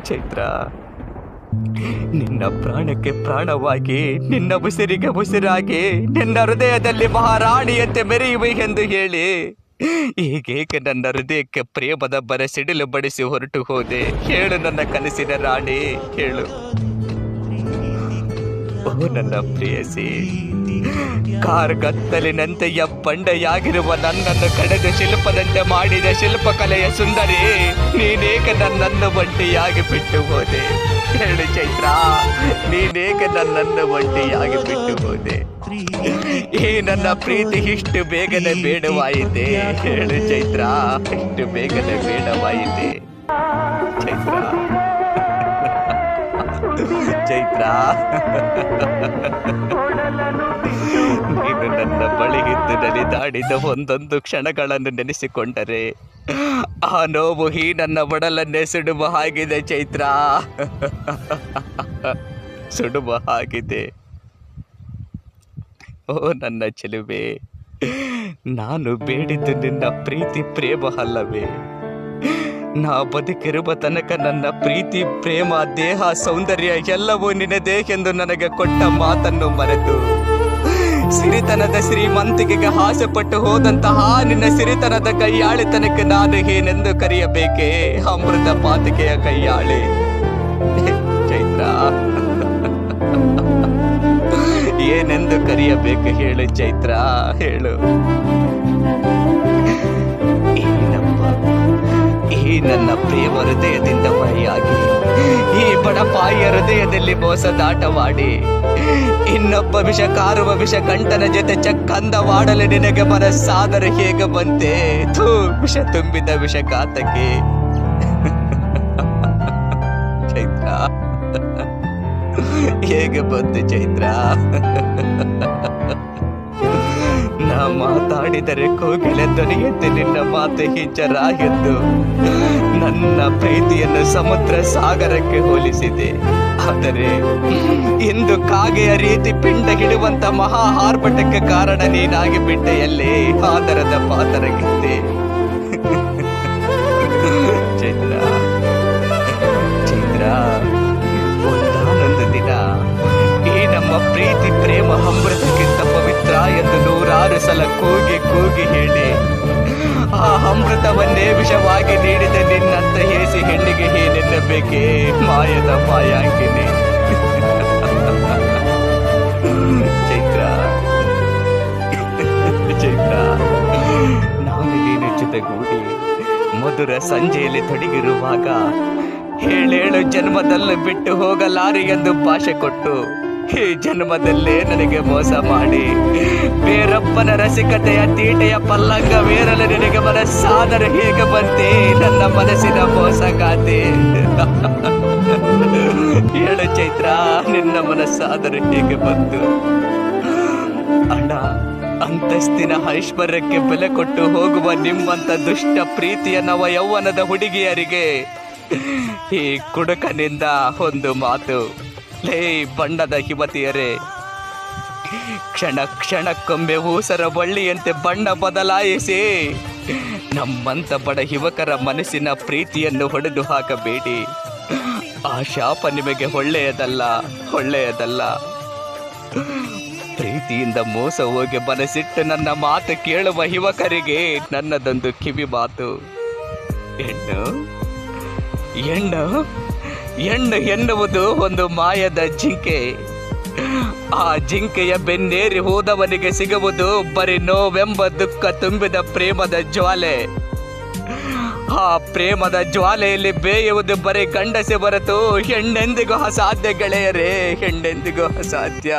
ಚೈತ್ರ, ನಿನ್ನ ಪ್ರಾಣಕ್ಕೆ ಪ್ರಾಣವಾಗಿ, ನಿನ್ನ ಉಸಿರಿಗೆ ಉಸಿರಾಗಿ, ನಿನ್ನ ಹೃದಯದಲ್ಲಿ ಮಹಾರಾಣಿಯಂತೆ ಮೆರೆಯುವೆ ಎಂದು ಹೇಳಿ ಹೀಗೇಕೆ ನನ್ನ ಹೃದಯಕ್ಕೆ ಪ್ರೇಮದ ಬರಸಿಡಿಲು ಬಡಿಸಿ ಹೊರಟು ಹೋದೆ? ಹೇಳು ನನ್ನ ಕನಸಿನ ರಾಣಿ, ಹೇಳು. ಓ ನನ್ನ ಪ್ರೇಯಸಿ, ಕಾರ್ಗತ್ತಲಿನಂತೆಯ ಬಂಡೆಯಾಗಿರುವ ನನ್ನನ್ನು ಕಡೆದು ಶಿಲ್ಪದಂತೆ ಮಾಡಿದ ಶಿಲ್ಪಕಲೆಯ ಸುಂದರಿ, ನೀನೇಕೆ ನನ್ನನ್ನು ಒಂಟಿಯಾಗಿ ಬಿಟ್ಟು ಹೋದೆ? ಹೇಳು ಚೈತ್ರ, ನೀನೇಕೆ ನನ್ನನ್ನು ಒಂಟಿಯಾಗಿ ಬಿಟ್ಟು ಹೋದೆ? ಈ ನನ್ನ ಪ್ರೀತಿ ಇಷ್ಟು ಬೇಗನೆ ಬೇಡವಾಯಿತೆ? ಹೇಳು ಚೈತ್ರ, ಇಷ್ಟು ಬೇಗನೆ ಬೇಡವಾಯಿತೆ? ಚೈತ್ರ, ಚೈತ್ರ, ನೀನು ನನ್ನ ಬಳಿ ಇದ್ದು ನಲಿದಾಡಿದ ಒಂದೊಂದು ಕ್ಷಣಗಳನ್ನು ನೆನೆಸಿಕೊಂಡರೆ ಆ ನೋವು ಈ ನನ್ನ ಒಡಲನ್ನೇ ಸುಡುವ ಹಾಗಿದೆ ಚೈತ್ರ, ಸುಡುವ ಹಾಗಿದೆ. ಓ ನನ್ನ ಚೆಲುವೆ, ನಾನು ಬೇಡಿದ್ದು ನಿನ್ನ ಪ್ರೀತಿ ಪ್ರೇಮ ಅಲ್ಲವೇ? ನಾ ಬದುಕಿರುವ ತನಕ ನನ್ನ ಪ್ರೀತಿ ಪ್ರೇಮ ದೇಹ ಸೌಂದರ್ಯ ಎಲ್ಲವೂ ನಿನ್ನದೇ ಎಂದು ನನಗೆ ಕೊಟ್ಟ ಮಾತನ್ನು ಮರೆತು ಸಿರಿತನದ ಶ್ರೀಮಂತಿಕೆಗೆ ಆಸೆಪಟ್ಟು ಹೋದಂತಹ ನಿನ್ನ ಸಿರಿತನದ ಕೈಯಾಳಿತನಕ್ಕೆ ನಾನು ಏನೆಂದು ಕರೆಯಬೇಕೆ? ಅಮೃತ ಪಾತಿಕೆಯ ಕೈಯಾಳಿ ಚೈತ್ರ, ಏನೆಂದು ಕರೆಯಬೇಕು ಹೇಳು ಚೈತ್ರ, ಹೇಳು. ಈ ನನ್ನ ಪ್ರೇಮ ಹೃದಯದಿಂದ ಹೊರೆಯಾಗಿ, ಈ ಬಡಪಾಯಿಯ ಹೃದಯದಲ್ಲಿ ಮೋಸದಾಟವಾಡಿ, ಇನ್ನೊಬ್ಬ ವಿಷ ಕಾರುವ ವಿಷ ಕಂಠನ ಜೊತೆ ಚಕ್ಕಂದವಾಡಲು ನಿನಗೆ ಮನಸ್ಸಾದರೆ ಹೇಗೆ ಬಂತೆ? ಥೂ, ವಿಷ ತುಂಬಿದ ವಿಷಘಾತಕ್ಕೆ ಚೈತ್ರ, ಹೇಗೆ ಬಂತು ಚೈತ್ರ? ನಾ ಮಾತಾಡಿದರೆ ಕೋಗಿಲೆ ಧ್ವನಿಯಂತೆ ನಿನ್ನ ಮಾತು ಹಿಂಜರ ಎಂದು ನನ್ನ ಪ್ರೀತಿಯನ್ನು ಸಮುದ್ರ ಸಾಗರಕ್ಕೆ ಹೋಲಿಸಿದೆ. ಆದರೆ ಇಂದು ಕಾಗೆಯ ರೀತಿ ಪಿಂಡ ಹಿಡುವಂತ ಮಹಾ ಆರ್ಭಟಕ್ಕೆ ಕಾರಣ ನೀನಾಗಿ ಬಿಟ್ಟೆಯಲ್ಲೇ ಆದರದ ಪಾತರಗಿದ್ದೆ ಚೈತ್ರ, ಚೈತ್ರ. ಒಂದಾನೊಂದು ದಿನ ಈ ನಮ್ಮ ಪ್ರೀತಿ ಪ್ರೇಮ ಅಮೃತಕ್ಕಿಂತ ಪವಿತ್ರ ಎಂದು 100 ಸಲ ಕೂಗಿ ಕೂಗಿ ಹೇಳಿ ಆ ಅಮೃತವನ್ನೇ ವಿಷವಾಗಿ ನೀಡಿದ ನಿನ್ನಂತ ಹೇಸಿ ಹೆಣ್ಣಿಗೆ ಏನೆನ್ನಬೇಕೆ? ಮಾಯದ ಮಾಯಾಂಗಿನಿ ಚೈತ್ರ, ಚೈತ್ರ. ನಾನು ನೀನು ಜೊತೆಗೂಡಿ ಮಧುರ ಸಂಜೆಯಲ್ಲಿ ತೊಡಗಿರುವಾಗ ಏಳೇಳು ಜನ್ಮದಲ್ಲೂ ಬಿಟ್ಟು ಹೋಗಲಾರಿ ಎಂದು ಭಾಷೆ ಕೊಟ್ಟು ಈ ಜನ್ಮದಲ್ಲೇ ನನಗೆ ಮೋಸ ಮಾಡಿ ಬೇರೊಬ್ಬನ ರಸಿಕತೆಯ ತೀಟೆಯ ಪಲ್ಲಂಗವೇರಲು ನಿನಗೆ ಮನಸ್ಸಾದರೆ ಹೇಗೆ ಬಂತೆ? ನನ್ನ ಮನಸ್ಸಿನ ಮೋಸಗಾತೆ ಹೇಳು ಚೈತ್ರ, ನಿನ್ನ ಮನಸ್ಸಾದರೆ ಹೇಗೆ ಬಂತು? ಅಣ್ಣ, ಅಂತಸ್ತಿನ ಐಶ್ವರ್ಯಕ್ಕೆ ಬೆಲೆ ಕೊಟ್ಟು ಹೋಗುವ ನಿಮ್ಮಂತ ದುಷ್ಟ ಪ್ರೀತಿಯ ನವ ಯೌವನದ ಹುಡುಗಿಯರಿಗೆ ಈ ಕುಡುಕನಿಂದ ಒಂದು ಮಾತು. ಲೇ ಬಣ್ಣದ ಯುವತಿಯರೇ, ಕ್ಷಣ ಕ್ಷಣಕ್ಕೊಮ್ಮೆ ಊಸರ ಬಳ್ಳಿಯಂತೆ ಬಣ್ಣ ಬದಲಾಯಿಸಿ ನಮ್ಮಂತ ಬಡ ಯುವಕರ ಮನಸ್ಸಿನ ಪ್ರೀತಿಯನ್ನು ಹೊಡೆದು ಹಾಕಬೇಡಿ. ಆ ಶಾಪ ನಿಮಗೆ ಒಳ್ಳೆಯದಲ್ಲ, ಒಳ್ಳೆಯದಲ್ಲ. ಪ್ರೀತಿಯಿಂದ ಮೋಸ ಹೋಗಿ ಮನಸ್ಸಿಟ್ಟು ನನ್ನ ಮಾತು ಕೇಳುವ ಯುವಕರಿಗೆ ನನ್ನದೊಂದು ಕಿವಿ ಮಾತು. ಹೆಣ್ಣು ಎನ್ನುವುದು ಒಂದು ಮಾಯದ ಜಿಂಕೆ. ಆ ಜಿಂಕೆಯ ಬೆನ್ನೇರಿ ಹೋದವನಿಗೆ ಸಿಗುವುದು ಬರೀ ನೋವೆಂಬ ದುಃಖ ತುಂಬಿದ ಪ್ರೇಮದ ಜ್ವಾಲೆ. ಆ ಪ್ರೇಮದ ಜ್ವಾಲೆಯಲ್ಲಿ ಬೇಯುವುದು ಬರೀ ಗಂಡಸೆ ಹೊರತು ಹೆಣ್ಣೆಂದಿಗೂ ಅಸಾಧ್ಯ ಗೆಳೆಯರೇ, ಹೆಣ್ಣೆಂದಿಗೂ ಅಸಾಧ್ಯ.